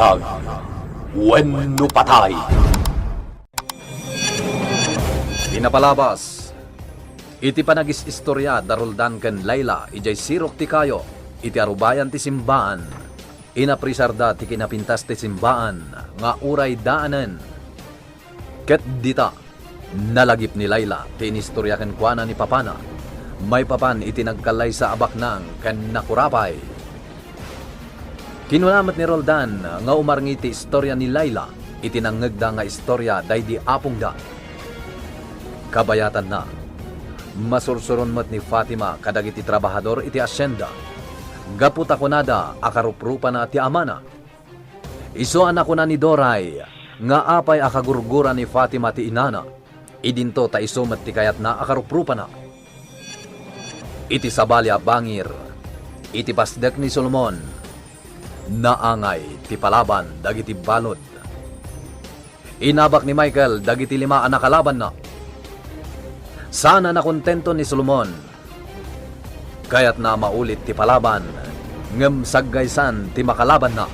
Biag Wenno Patay. Pinapalabas iti panagis istorya daruldan ken Layla ijay sirok ti kayo iti arubayan ti simbaan inaprisarda ti kinapintas ti simbaan nga uray daanen ket dita nalagip ni Layla ti inistorya ken kuana ni papana may papan iti nagkalay sa abaknang ken nakurapay. Kinunamat ni Roldan nga umarngi ti istorya ni Layla iti nangegda nga istorya daydi apong da. Kabayatan na, masursuron mat ni Fatima kadagiti trabahador iti asyenda. Gaput ako nada, akaruprupa na ti amana. Isuan ako na ni Doray, nga apay akagurgura ni Fatima ti inana. Idinto ta isumat ti kayat na akaruprupa na. Iti sabalya bangir, iti pasdek ni Solomon, naangay ti palaban dagiti balod. Inabak ni Michael dagiti 5 anak kalaban na. Sana nakontento ni Solomon, kayat na maulit ti palaban, ngem saggaysan ti makalaban na.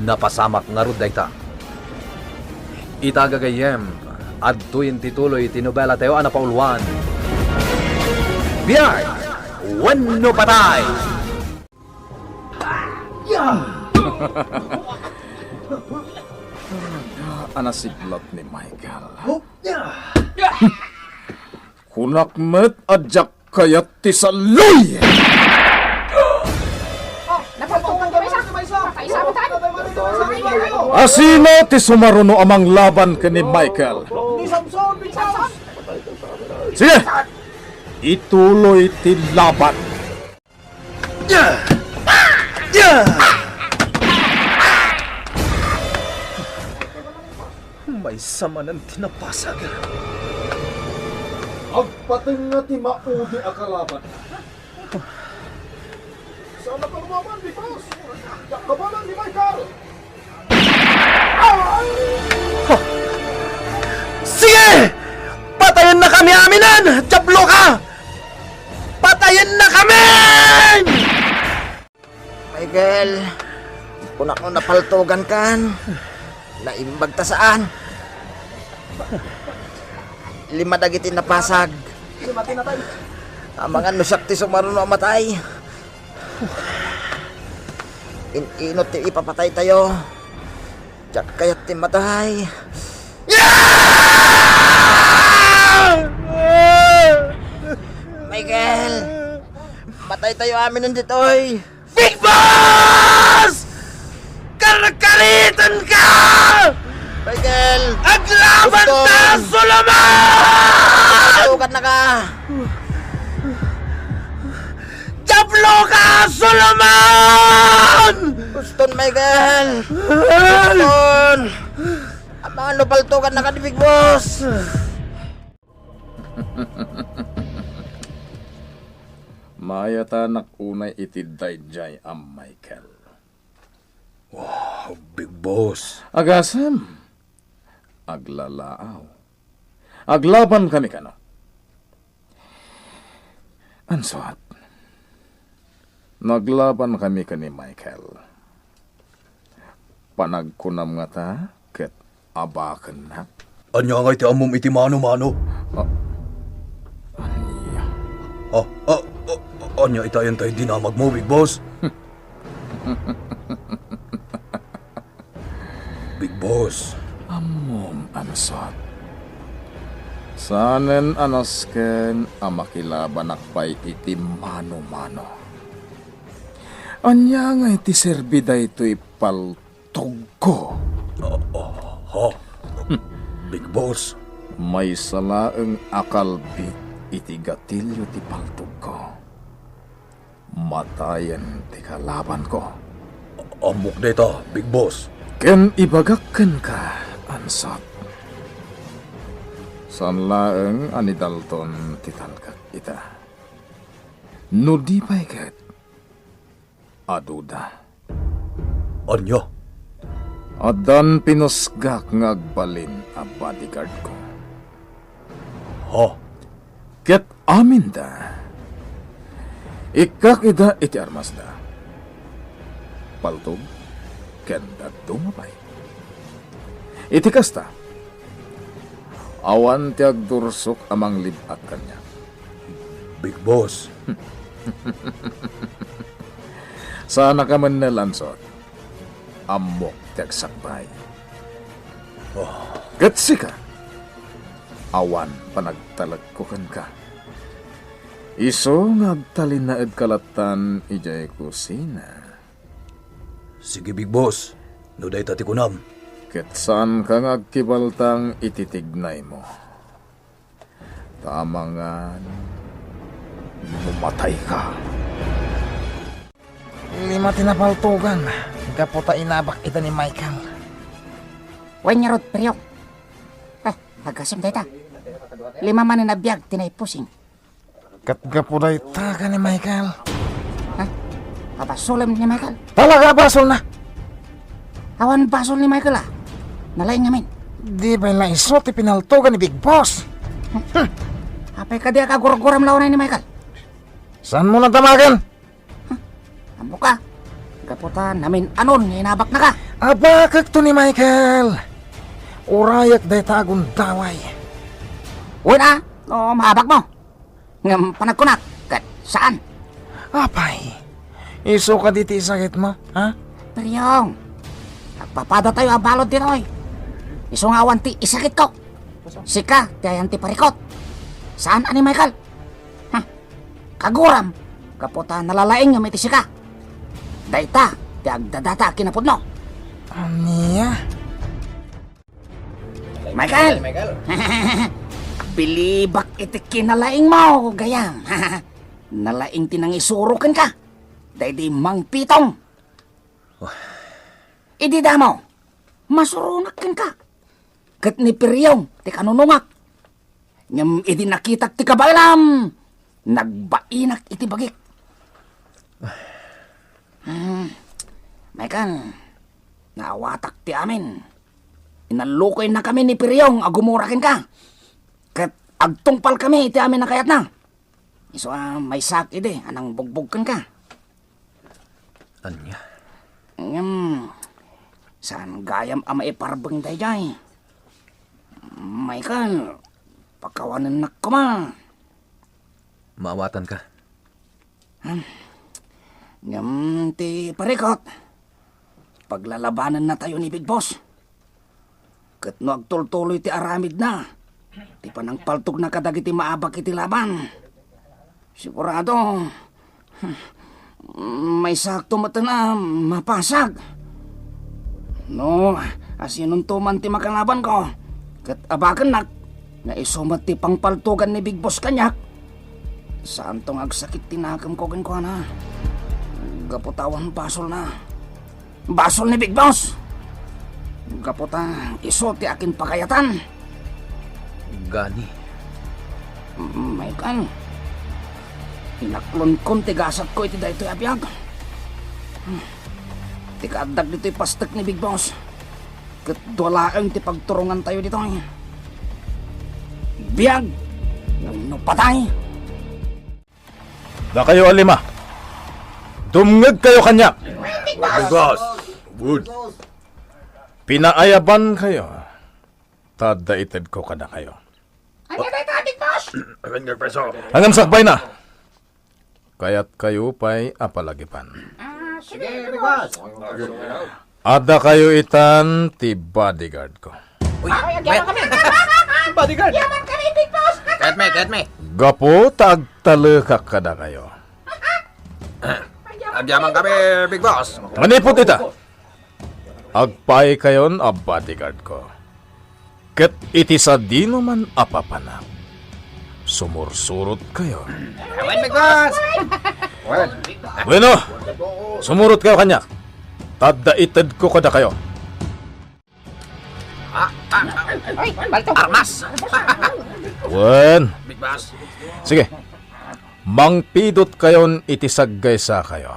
Napasamak nga rud dayta. Itagagayem, adtuin tituloy ti nobela tayo anapauluan. Biag Wenno Patay! Anasiglat ni Michael. Kunakmet adjak kayat ti saloy! Asino ti sumaruno amang laban ka ni Michael? Sige! Ituloy ti laban! May sama ng tinapasag. Agpating nga ti maudi akalaban. Sana pang maman di Paus! Yakabalan ni Michael! Sige! Patayin na kami aminan! Diablo ka! Patayin na kami! Michael, kunak mo napaltugan kan. Naimbag ta saan? 5 dagiti napasag. Amangan no sakti sumaruno amatay. Inot ti ipapatay tayo. Diyak kayat ti matay. Michael, matay tayo amin nanditoy. Big Boss! Karkaritan ka! Michael! Aglaban Gusto! ta, Solomon! Tukat na ka! Diablo ka, Solomon! Guston, Michael! Guston! Abangan lupaltukan na ka ni Big Boss! Mayata nakunay iti dayjay am Michael. Big Boss. Agasam, aglalaaw. Aglaban kami kano. Answat, naglaban kami kani Michael. Panagkunam nga ta, ket abakan na. Anya nga iti amom iti mano-mano? Anya, Anya itayan tayo dinamag mo, Big Boss? Big Boss. amom answat. Sanen anasken amakilaban akpay iti mano-mano. Anya nga iti serbi ito ipaltog ko. Big Boss. May salaeng akalbit iti gatilyo ti paltog ko. Matayen ti kalaban ko. Amok dito, Big Boss. Ken ibagakken ka, ansat. Sanlaeng ani Dalton ti talkak ita. No di pa'y ket, aduda. Anya? Adan pinusgak ngagbalin a bodyguard ko. Ha? Ket amin da. Ikak ida iti armas da. Paltog, kenda dumapay. Iti kasta, awan ti agdursok amang libat kanya. Big Boss. Sana ka man nalansot, amok ti agsakbay. Gatsi ka, awan panagtalagkukan ka. Iso ngagtalin na kalatan ijay kusina. Sige, Big Boss. No day tati kunam. Ket saan ka ngagkibaltang ititignay mo. Tamangan, mumatay ka. Lima tinapaltugan. Gaputa inabak ita ni Michael. Wanyarod periok. Hagasam data. 5 man na biyag tinay pusing. Kat gaputa ita ka ni Michael. Abasulam ni Michael. Talaga basol na. Awan basol ni Michael Nalaing namin. Di ba lang iso ti pinaltugan ni Big Boss? Apay ka di kaguram-guram lawan ni Michael. Saan mo na tamagan? Amo ka. Gaputa namin anon inabak na ka. Abakak to ni Michael. Urayak day tagun daway. Uy na. No, maabak mo. Ngam panagkunak. Kat saan? Apay. Iso ka diti sakit mo, ha? Peryong. Nagpapada tayo abalod din oy. Isong awan ti isakit ko. Sika, tiyan ti parikot. Saan ani Michael? Kaguram. Kaputa nalalaing nga may ti sika. Dayta, ti agdadata kinapod no. Aniya? Michael! Bilibak iti kinalaing mo, gayam. Nalaing tinang isurukan ka. Day di mang pitong. Idi damo, masurunakin ka. Kat ni Piryong, ti kanunungak. Ngam idi nakitak ti kabailam. Nagbainak iti bagik. Michael, nawatak ti amin. Inalukoy na kami ni Piryong agumurakin ka. Kat agtungpal kami iti amin nakayat na. Iso may sak ide anang bugbugkan ka. Anya? Saan gayam ama iparbang day jay. Michael, pagkawanan na ka ma. Maawatan ka. Ti parikot. Paglalabanan na tayo ni Big Boss. Kat no agtultuloy ti aramid na. Ti panang paltog na kadagiti maabak iti laban. Sigurado, may sakto mata na mapasag. No, asinong tuman ti makalaban ko. Kat abakan na isumat ti pangpaltugan ni Big Boss kanyak. Saan tong agsakit tinakam ko ko na. Gaputawan basol na. Basol ni Big Boss. Gaputa, iso ti akin pakayatan. Gani. Michael, inaklon kon ti gasat ko iti daytoy abiyag. Ti kaadag dito'y pastek ni Big Boss. Kat dwalaang ti pagturungan tayo dito. Biyag, no patay. Da kayo alima. Dumngeg kayo kanya. Big Boss. Good. Pinaayaban kayo. Tadaited ko kada kayo. Hanggang sakbay na. Kaya't kayo pa'y apalagipan. Ada kayo itan ti bodyguard ko. Bodyguard. Ket me. Gapo tagtalo ka kada kayo. Agyaman kami, Big Boss. Manipot ita. Agpay kayon a bodyguard ko. Ket iti sa dino man apapanak. Sumursurot kayo. Awan, Big Boss. Bueno, sumurot kayo kanya. Tadaited ko kada kayo. Armas. Wen, Big Boss. sige. Mangpidot kayon iti saggay sa kayo.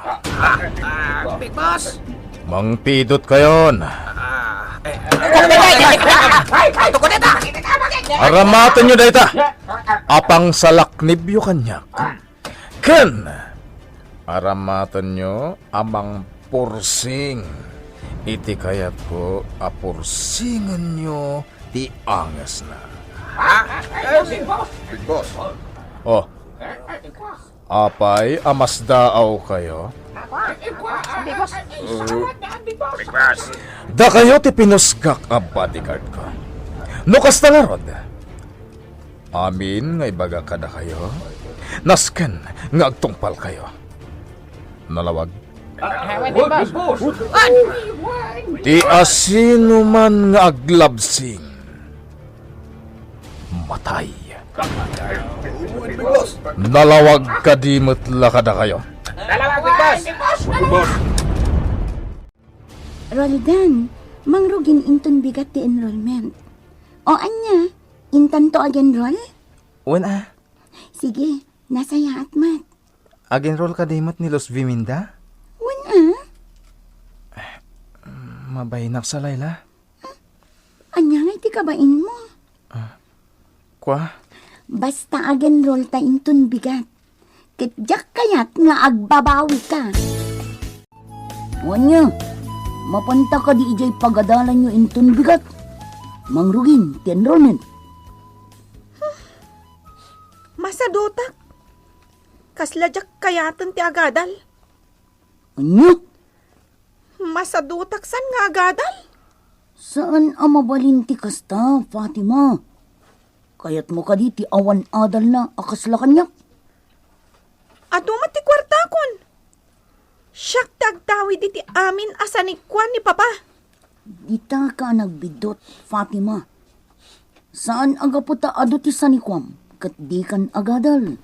Big Boss. Mangpidot kayon. Ito ko dito. Aramatan nyo dayta. Apang salaknibyo kanyak. Ken, aramatan nyo amang pursing. Iti kayat ko apursingan nyo ti angas na. Big boss. Oh, apay amas daaw kayo? Big boss. Da kayo ti pinusgak a bodyguard ko. No kasta nga rod. Amin nga ibaga kada kayo. Nasken nga agtungpal kayo. Nalawag. Di asino man nga aglabsing. Matay. Big boss. Nalawag kadimot lakada kayo. Big boss. Roldan, mangrugin inton bigat ti enrollment. O anya, intan toag-enroll? Una, Sige, nasaya at mat. ag-enroll ka dimot ni Los Viminda? Wala, Mabahinak sa Layla. anya nga iti kabain mo. Kwa? Bastaag-enroll ta inton bigat. Kitjak kayat nga agbabawi ka. Wanya, mapunta ka di ijay pagadalan nyo inton bigat. Mangrugin ti enrollment. Masadutak. Kasladyak kayatan ti agadal. Anya? Masadutak san nga agadal? Saan ang mabalinti kasta, Fatima? Kaya't mo ka di ti awan adal na akasla kanyak. Adumat ti kwarta kon. Siyak tagtawi di ti amin asanikwan ni Papa. Dita ka nagbidot, Fatima. Saan agaputa ado ti sanikwam, kat di kan agadal.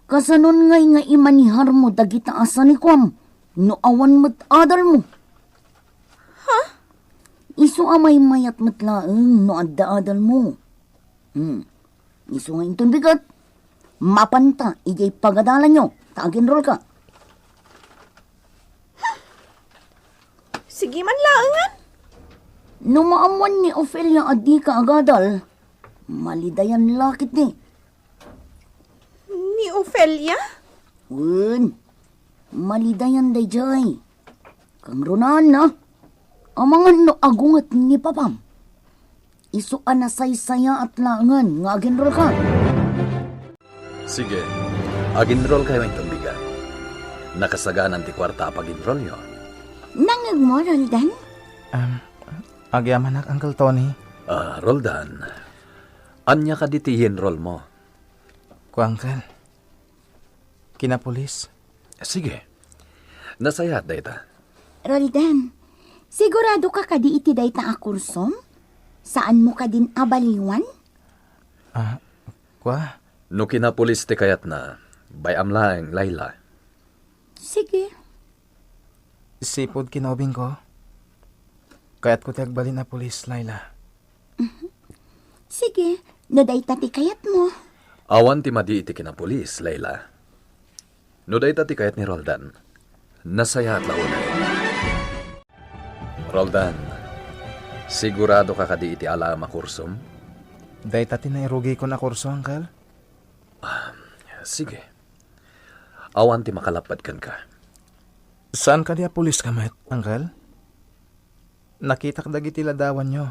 Kasanon ngay nga imanihar mo dagita asanikwam, no awan mat adal mo. Ha? Isu amay mayat matlaeng no adda adal mo. Isu nga intun bigat. Mapanta, ijay pagadalan nyo, tag-enroll ka. Sige man laangan. No maamuan ni Ophelia adi ka agadal, malidayan lakit ni. Ni Ophelia? Wen, malidayan day jay. Kang runan na, amangan no agungat ni Papam. Isuan na saysaya at laangan nga agenrol ka. Sige, ag-enroll kayo itong bigat. Nakasaganan ti kwarta pag-enroll nyo. Nangag mo, Roldan? Agyamanak, Uncle Tony. Roldan, anya ka di ti enroll mo? Kwa, Uncle. Kinapulis. Sige, nasayat dayta. Roldan, sigurado ka kadi iti dayta a kursom? Saan mo ka din abaliwan? Kwa? No kinapulis ti kayat na, bayam laeng Layla. Sige. Sipod kinaubing ko. Kaya't ko tagbalin na pulis, Layla. Sige, no dayta ti kayat mo. Awan ti madi iti kinapulis, Layla. No dayta ti kayat ni Roldan, nasayat launay. Roldan, sigurado ka kadi iti ala makursom? Day tati na irugi ko na kurso, Uncle. Sige. Awan ti makalapad kan ka. Saan ka diya pulis kamet, Uncle? Nakita ka dagiti ladawan nyo.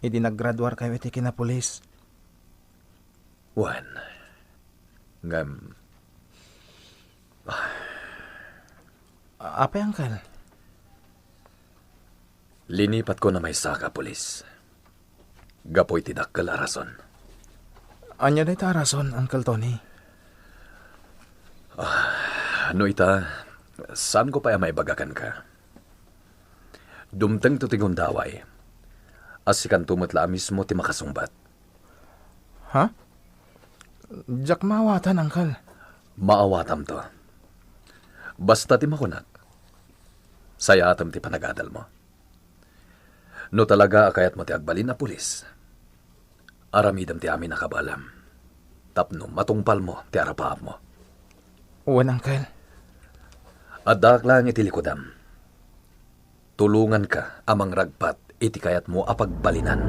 Idi naggraduar kayo iti kinapulis. Wan. Ngam. Apay, Uncle? Linipat ko na may saka, pulis. Gapoy tidakkel arason. Anya day ta rason, Uncle Tony? Ano ita, saan ko pa maibagakan ka? Dumteng to tigon daway. Asikan tumutla mismo ti makasumbat. Ha? Jak mawatan, Uncle. Maawatam to. Basta ti makunak. Saya atam ti panagadal mo. No talaga akayat mo ti agbalin na pulis. Aramidam ti amin nakabalam. Tapno matungpal mo ti arapaap mo. Uwan, Uncle. Adak lang iti likodam. Tulungan ka amang ragpat iti kayat mo apagbalinan.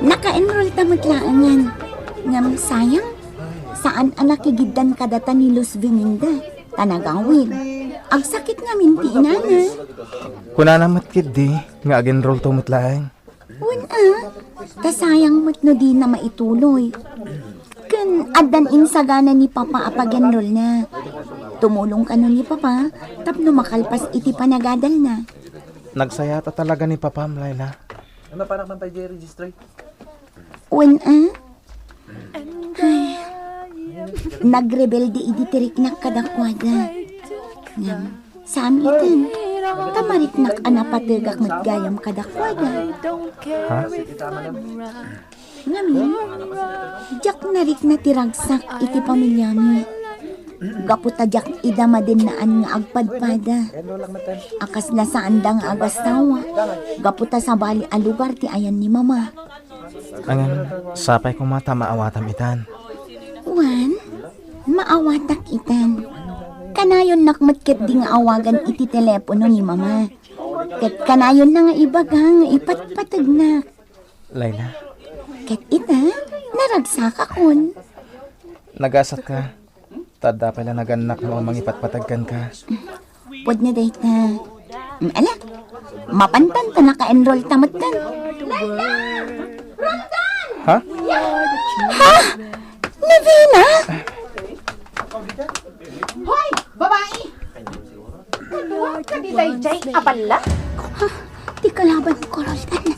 Naka-enroll ta matlaangan. Ngam sayang, saan anak igiddan kadata ni Luz Viminda? Tanagawin. Ag sakit nga minti na na. Kunanamat kid di, nga agenroll to mutlaeng. Una, tasayang mo't no di na maituloy. Kan adan insagana ni Papa apagenrol na. Tumulong ka nun ni Papa, tapno makalpas iti panagadal na. Nagsayata talaga ni Papa, Layla. Ano pa naman tayo registry? Una, nagrebelde iti tirik na kadakwada. Ngam, sa amitan, tamarik nak anapatigak matgayam kadakwada. Ha? Ngami, jak narik na tiragsak iti pamilyami. Gaputa jak idama din naan nga agpadpada. Akas na sa andang agastawa. Gaputa sa bali a lugar ti ayan ni Mama. Angan, sapay kong mata maawatam itan. Wan, maawatak itan. Kanayon nakmatkit di nga awagan iti telepono ni Mama. Ket kanayon na nga ibaga nga ipatpatag na. Layla, Ket ita, naragsak akon. nagasat ka. Tada pala naganak mo mangipatpatagkan ka. Pwede na dahit na. Ala, mapantan ta naka-enroll tamad kan. Ha? Ha? Navina? Hoy, babae! Kaduwang ka di dayjay abala? Ha? Di kalaban ko, Roldan.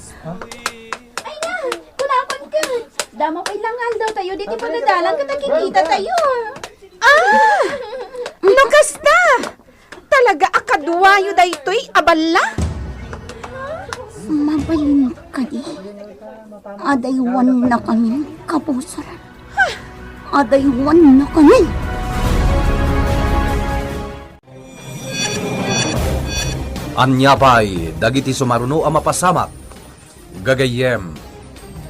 Ay na, kunakon ka. Dama pa'y langal daw tayo, dito pa nadalang ka nakikita tayo. Ah! Lukas na! Talaga akaduwayo daytoy abala? Mabalin ka di. Adaywan na kami, kapusaran. Adaywan na kami. Anyapay, dagiti sumaruno ang mapasamak. Gagayem,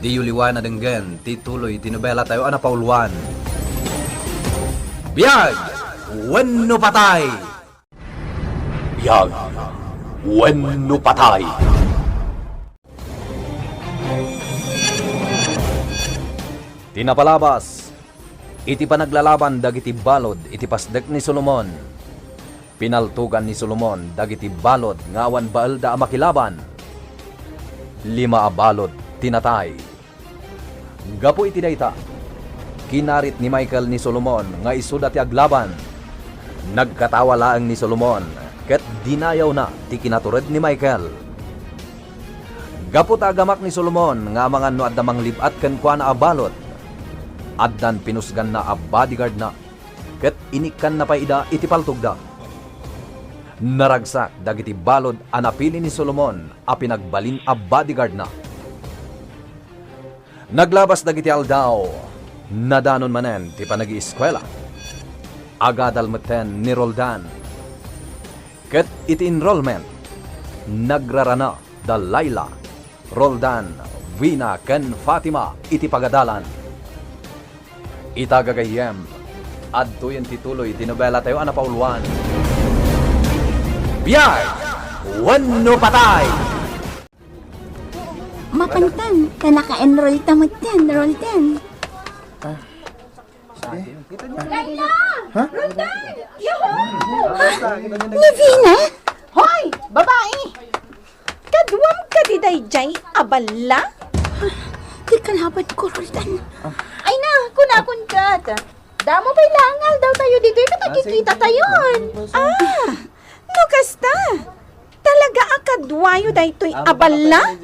di yuliwan na denggen, tituloy tinubela tayo anapauluan. Biyag, wenno patay! Biyag, wenno patay. Tinapalabas, iti panaglalaban dagiti balod iti pasdek ni Solomon. Pinaltugan ni Solomon dagiti balod ngawan baal da amakilaban. 5 a balod tinatay. Gapo iti dayta, kinarit ni Michael ni Solomon nga isuda ti aglaban. Nagkatawa laeng ni Solomon ket dinayaw na ti kinatured ni Michael. Gapo ta agamak ni Solomon nga mga no adda manglibat ken kuana a balod. Addan pinusgan na a bodyguard na ket inikan na paida iti paltugda. Naragsak dagiti balod a napili ni Solomon a pinagbalin a bodyguard na. Naglabas dagiti aldaw, nadanon manen ti panagi-eskwela. Agadal meten ni Roldan. Ket iti enrollment, nagrarana da Layla, Roldan, Vina ken Fatima iti pagadalan. Itagagayem, adtoyen tituloy tinobela tayo anapauluan. Biyag, wenno patay! Mapantan, ka naka-enroll tamad yan, Roldan. Navina? Hoy, babae! Kaduwang ka di dayjay abala? Di kalaban ko, Roldan. Ay na, kunakon ka. Damo pa'y langal daw tayo dito, nakikita tayo. Ah, lukas ta. Talaga akadwayo daytoy abala?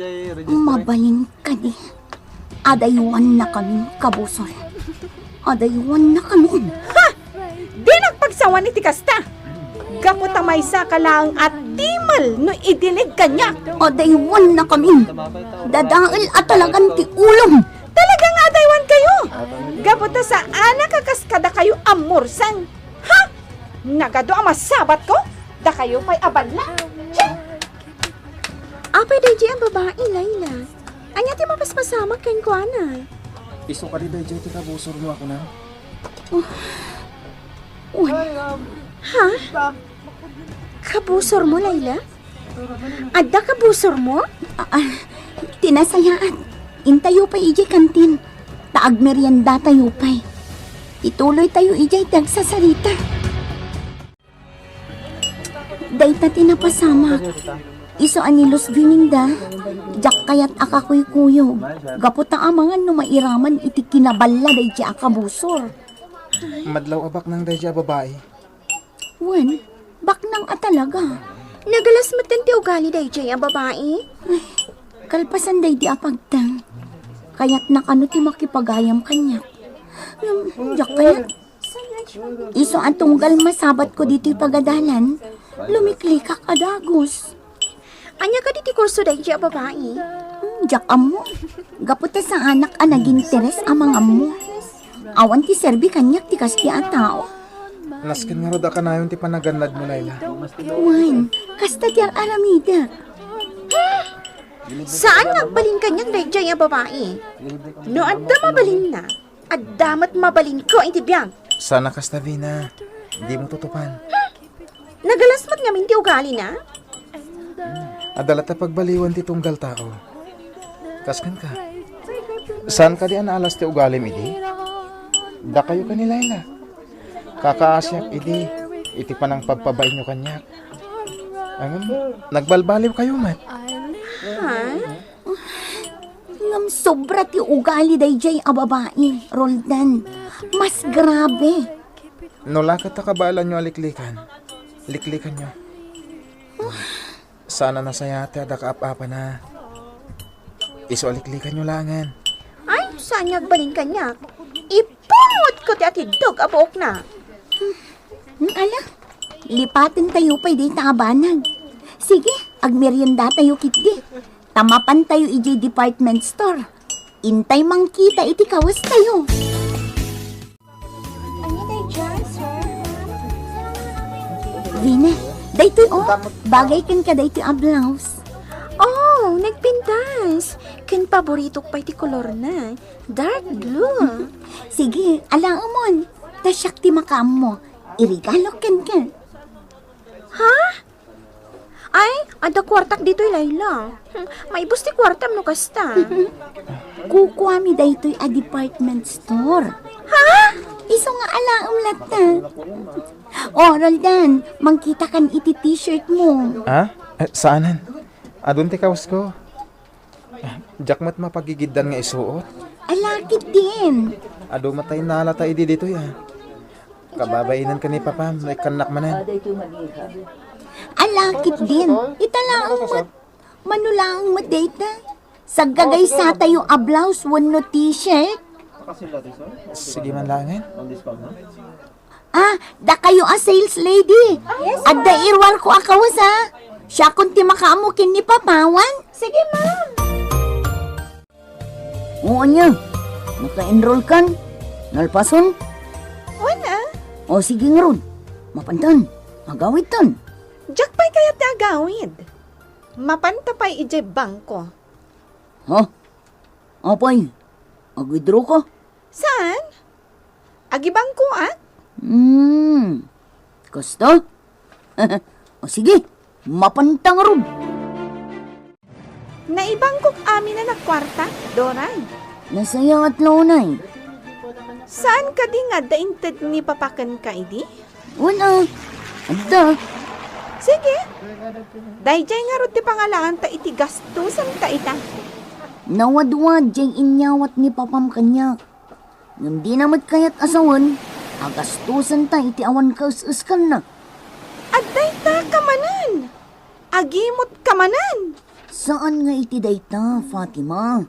Mabalin ka di. Adaywan na kami, kabusol. Adaywan na kami. Ha! Di nagpagsawan ni Tikasta. Gamot may sa kalaang at timal no idilig kanya. Adaywan na kami. Dadail at talagang ti ulong. Talaga nga adaywan kayo. Gamot sa anak kakaskada kayo amursan. Ha? Nagado ang masabat ko? Da kayo pa'y abala. Apay day ang babae, Layla. Anya ti mapaspasamak ken ko ana. Iso ka di dayjay ti kabusor mo ako na. Ha? Kabusor mo, Layla? Adda kabusor mo? Tinasayaan. Intayo pa ijay kantin. Taag merienda tayo pa'y. Ituloy tayo ijay tagsasarita. Dayta tinapasamak. Iso anilos vininda. Jak kayat akakuy kuyo. Gaputa amangan no mairaman iti kinaballa day ti akabusor. Madlaw abak ng dayja babae. Wen, baknang atalaga. Nagalas ti ugali day jay ang babae. Kalpasan day di apagtang. Kaya't nakano ti makipagayam kanya. Jak kayat. Iso ang tunggal masabat ko dito pagadalan. Lumiklikak adagos. Anya ka diti kurso day jay ang babae. Jak amo. Gaputa sa anak ang naging teres amang amo. Awan ti serbi kanyak ti kas ti a tao. Naskin nga roda ka na yun ti panaganad mo, Layla. Wan, kasta ti aramida. Saan nagbalin kanyang day jay ang babae? No adda mabalin na. Addamat mabalin ko inti biyang. Sana kasta, Vina. Di mo tutupan. Nagalasmat nga minti ugali na. Adala ta pagbaliwan ti tunggal tao. Kaskan ka. Saan ka di anaalas ti ugalim, idi? Da kayo ka ni Layla. Kakaasyak, idi. Iti pa ng pagpabay nyo kanyak. Angam, nagbalbaliw kayo, Mat. Ha? Ngam sobra ti ugali day jay a babae, Roldan. Mas grabe. No lakat ta kabalan nyo aliklikan. Liklikan nyo. Sana nasayate ada kaap-apa na. Iso aliklikan nyo langan. Ay, saan nagbalin kanyak? Ipungot ko ti atidog abuok na. Ala, lipatin tayo pa'y di tabanag. Sige, agmerienda tayo kitdi. Tamapan tayo iji department store. Intay mang kita iti kawas tayo. Vina, daytoy bagay kan ka daytoy a blouse. Oh, nagpintas. Ken paborito ko pa iti kolor na. Dark blue. Sige, ala umon. Tasyak ti makam mo. Irigalo ken ka. Ha? Ay, ada kwartak dito Layla. Maibos ti kwartam no kasta. Kukuha mi daytoy a department store. Ha? Iso nga ala lata. Oh, Roldan, mangkita kan iti t-shirt mo. Ha? Saanan? Adun ti kawas ko. Jakmat mapagigiddan nga isuot. Alakit din. Ado matay nalata idi dito ya. Kababainan ka ni Papa, may kanak manan. Alakit din. Italaang manulaang madata. Saggagay sa tayo a blouse, wano t-shirt. Sige man langin. Ah, da kayo a sales lady. At da irwar ko akawas ha. Siya kung ti makaamukin ni Papawan. Sige, ma'am. Oo niya. Naka-enroll kan. Nalpason. Wala. O sige nga ron. Mapantan. Agawit tan. Jack pa'y kaya ti agawid. Mapanta pa'y ije bangko. Ha? Apay? Ag-withdraw ka? Saan? Agi bangko ah? Kasta? O sige. Mapantang ron. Naibangkok amin na nagkwarta, Doray. Nasaya at launay. Saan ka di nga dainted ni papakan ka, idi? Wala. Anda. Sige. Dayjay nga ro ti pangalaan ta iti gastusan ta ita. Nawadwad diyang inyawat ni Papam kanya. Ngam di namat kayat asawan. Agastusan ta iti awan kaus-us ka na. Aday ta kamanan. Agimot kamanan. Saan nga iti dayta, Fatima?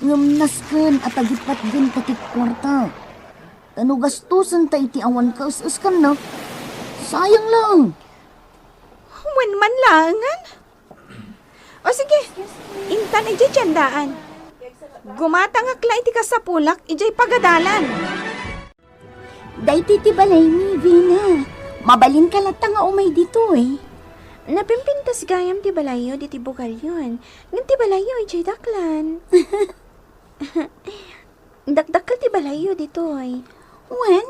Ngam nasken at agipat din katit kwarta. Tano gastusan ta iti awan kaus-us ka na. Sayang lang. Wen man langan. O sige, intan ijay tiyandaan. Gumatangakla iti kasapulak ijay pagadalan. Dayti ti balay ni Vina. Mabalin ka lata nga umay dito eh. Napimpintas gayam ti balayo di ti bugalyon. Ngan ti balayo ijay daklan. Dakdakal ti balayo dito ay. Wen,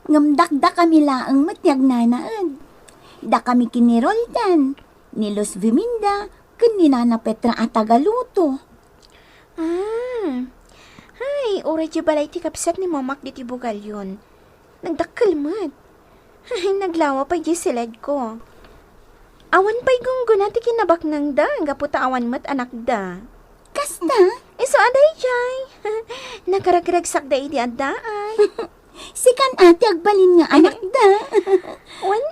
ngamdakda kami laang matyag nanaan. Da kami kiniroldan, ni Los Viminda, kanina na Petra at Tagaluto. Ah, ay, oray di balay ti kapsat ni mamak di ti bugalyon. Nagdakal mat. Ay, naglawa pa di silad ko. Awan pa'y gunggun ti kinabak nang da, gaputa awan mat anak da. Kasta? Iso aday jay. Nakaragragsak da iti adda ay. Sikan ate agbalin nga anak da. Wan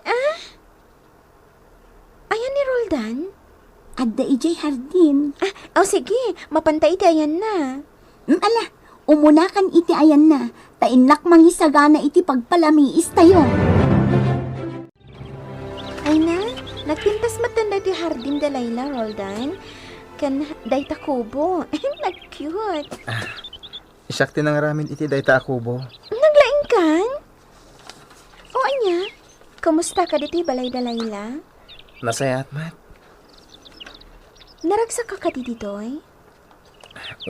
Ayan ni Roldan? Adda ijay hardin. Sige, mapantay iti ayan na. Ala, umunakan iti ayan na. Tainlak mangisagana iti pagpalamiis tayo. Ay na, nagpintas matanda di hardin da Layla, Roldan. Kan day takubo. Nag-cute. Isakti nang ramin iti dayta akubo. Naglaing kan? O anya, kumusta ka diti balay da Layla? Nasayat, mat. Naragsak ka diti doy?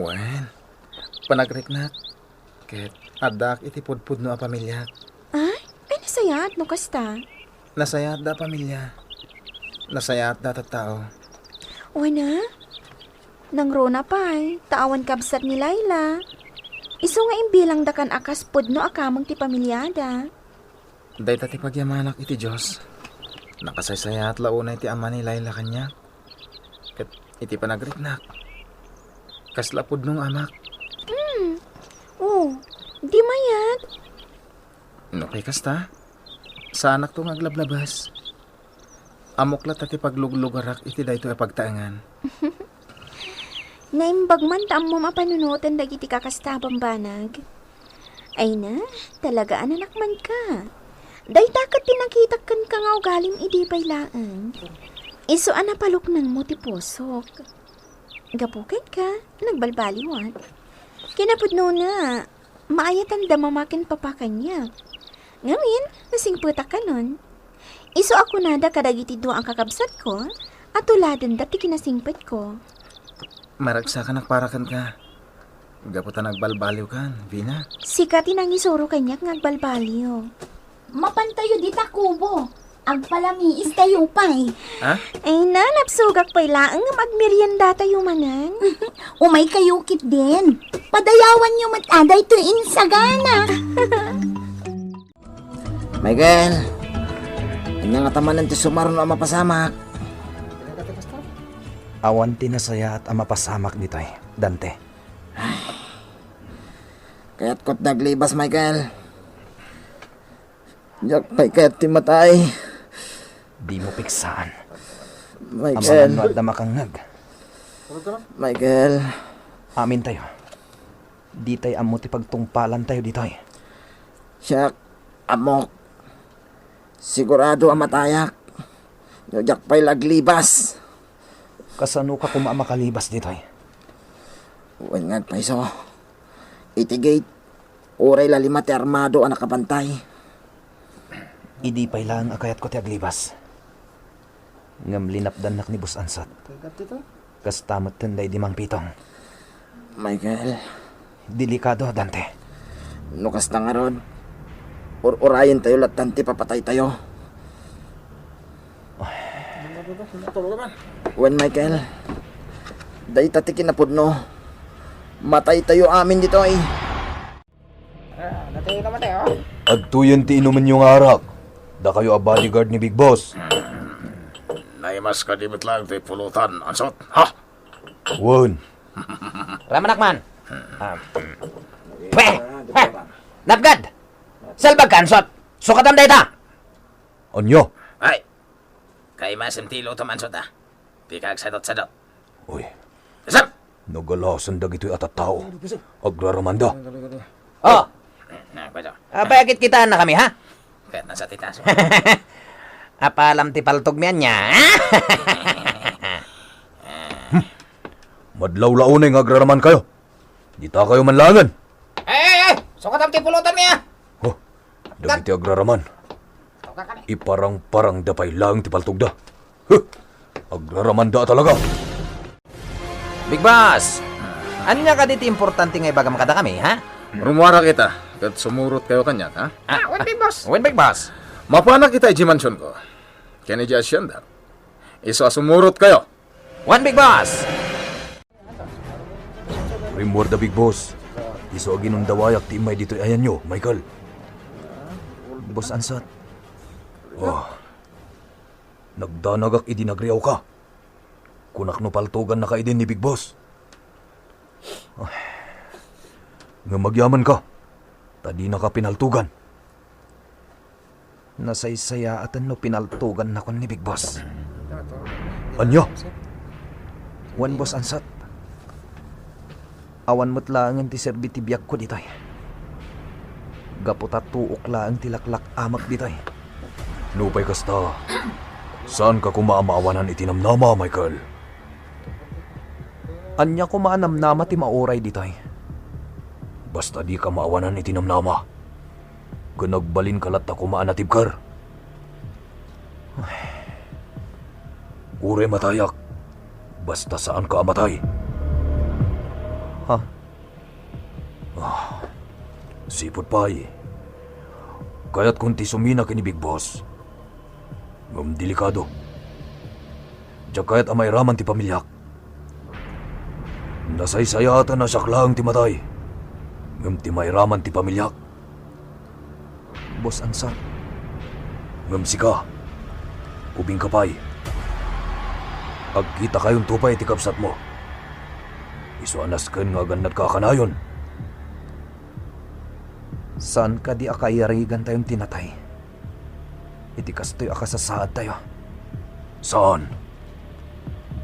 Wen, panagriknak. Ket adak iti pudpud no a pamilya. Ay nasayat no kasta. Nasayat da pamilya. Nasayat da tattao. Wana? Nang rona pa'y, taawan kabsat ni Layla. Iso nga imbilang da kan akas pudno akamang ti pamilyada. Dayta ti pagyamanak iti Diyos. Nakasaysayat launa iti ama ni Layla kanya. Ket iti panagriknak. Kaslapod nung amak. Di mayat. No kay kasta. Sa anak tong aglablabas. Amoklat ati pagluglugarak iti dayto ay pagtaangan. Naimbag man taam mo mapanunutan dagiti kakastabang banag. Ay na, talaga ananak man ka. Day takat tinakitakan ka nga ugalim idi baylaan. Iso anapalok ng mo ti posok. Gapukit ka, nagbalbaliwan. Kinapudno na, maayatan da mamakin papakanya. Ngamin, nasingputa ka nun. Iso ako nada kadagiti do ang kakabsat ko, at tuladan dati kinasingpit ko. Maragsa ka nakparakan ka. Gaputan nagbalbaliw kan, Vina. Sikatin ang isuro kanyak ngagbalbaliw. Mapantayo di takubo. Agpalamiis tayo pa'y. Ha? Ay na, napsugak pa'y laang nga magmerienda tayo manan. Umay kayukit din. Padayawan nyo mataday tuin sagana. Michael, kanya nga tamanan ti sumaron ang mapasamak. Awan tinasaya at amapasamak ditoy, Dante. Kaya't kot naglibas, Michael. Yak pa'y kaya't timatay. Di mo piksaan. Michael, Amahan no at damakangag. Michael. Amin tayo. Di tayo amo ti pagtungpalan tayo ditoy. Siyak, amok. Sigurado ang matayak. Yak pa'y laglibas. Kasano ka kumamakalibas ditoy? Uwan nga pa iso. Itigate. Uray lalima ti armado ang nakabantay. Idi pa'y lang akayat ko ti aglibas. Ngam linapdan nak ni Bus Ansat. Kastamot tenday di mang pitong. Michael, Delikado, Dante. nukas na nga ron. Urayin tayo latanti papatay tayo. Uwan, Michael. Day tati kinapudno. Matay tayo amin dito ay. At tuyan ti inuman yung arak. Da kayo a bodyguard ni Big Boss. Naimas ka di lang tayo pulutan, ansot, ha? Wan. Ramanak man. Napgad. Salbag kansot. Sukatam data. Anyo? Ay, kay masim tilo to mansot, ha? Di ka agsadot-sadot. Uy, Isam! nagalasan dag ito'y atatao. Agraramanda. Oh, Pwede. bakit kita na kami ha? Kahit nasa titaso. Apalam ti paltog miyan niya. Madlaw-lao na yung agraraman kayo. Di ta kayo manlangan. Ay! Sukatam ti pulutan niya. Oh, dagi ti agraraman. Iparang-parang dapay lang ti paltog da. Huh, agraramanda talaga. Big Boss, anya ka diti importante nga ibagam kada kami, ha? Rumwara kita, kat sumurot kayo kanya, ha? When Big Boss? When Big Boss? Mapana kita ijimansyon ko. Kaya di asyenda. Iso sumurot kayo. One Big Boss! Rimwar da Big Boss. Iso aginong dawayak ti imay dito'y ayan nyo, Michael. Boss Ansat. Oh, Nagdanagak idinagriyaw ka. Kunak no paltugan na ka idin ni Big Boss. Ay, nga magyaman ka. Tadi na ka pinaltugan. Nasaysayatan no pinaltugan na kon ni Big Boss. Anya? Wan boss ansat. Awan mo't lang ti serbiti biyak ko ditoy. Gaputa tuok lang tilaklak amak ditoy. Nupay kasta. Saan ka kumaamaawanan itinamnama, Michael? Anya ko maanamnama ti mauray ditoy. Basta di ka maawanan itinamnama. Kung nagbalin kalat ako maanatibkar. Ure matayak. Basta saan ka amatay. Ha? Sipot pa'y. Kaya't kung ti sumina kini Big Boss. Ngam delikado. Diyak kaya't amay raman ti pamilyak. Nasaysayatan na saklang ti matay. Ngam ti may raman ti pamilyak. Boss ansat. Ngam sika. Kubing kapay. Agkita kayong tupay ti kapsat mo. Isuanas ken nga ganad kakanayon. Saan ka di akayarigan tayong tinatay? Iti kastoy akasasaad tayo. Saan?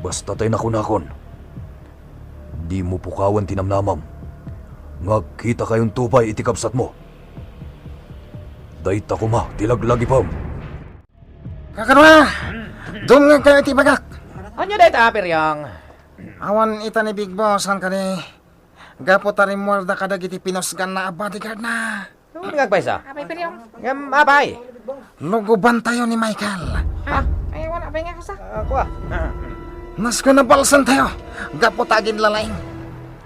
Basta tayo nakunakon. Di mo pukawan tinamnamam. Ngagkita kayong tupay iti kapsat mo. Dayta ko ma, tilaglagi pam. Kakarwa! Doon nga kayo iti bagak. Ano dahi ta, Peryong? Awan ita ni Big Boss, han ka ni. Gapo tarim morda kadag iti pinosgan na bodyguard na. Ano nagpaysa? Apay, Peryong. Ngam, apay. Luguban tayo ni Michael. Ha? Ayaw na, apay nga ka sa. Ako Nas ko na balsan tayo. Gapo tagin lalaing.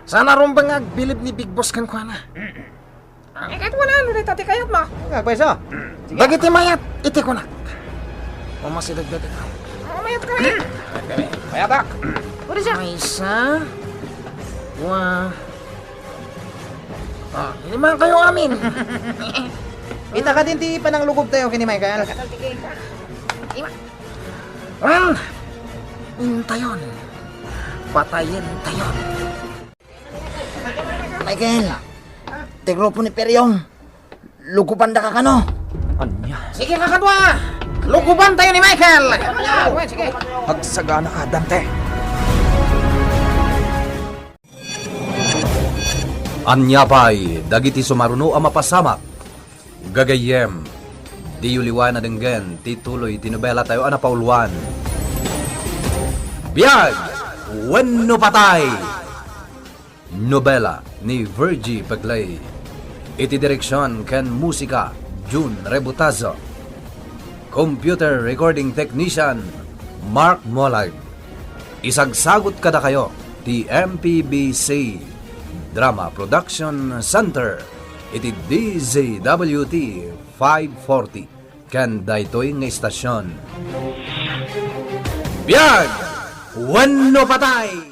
Sana rumbang agbilib ni Big Boss kan kwa na. Kahit wala, ano rin tati kayot mo? Nagpaysa? Bagiti mayat, iti ko na. Umasidag-dag ito. Mayat ka rin. Mayatak. Pwede siya. May isa. Lima kayo amin. Ita ka din ti panang lugob tayo kini Michael. Well, intayon. Patayin tayon. Michael, ti grupo ni Peryong. Luguban da ka kano? Anya? Sige kakadwa. Luguban tayo ni Michael. Sige. Hagsagana ka, Dante. Anya pa'y dagiti sumaruno ang mapasamak. Gagayem. Di uliwan na denggen. Tituloy tinubela tayo anapauluan. Biyag! Wenno patay! Nobela ni Virgie Peglay. Iti direksyon ken musika June Rebutazo. Computer recording technician Mark Molag. Isagsagot kada kayo ti MPBC Drama Production Center iti DZWT 540 ken daytoy nga istasyon. Biyag! Wenno patay!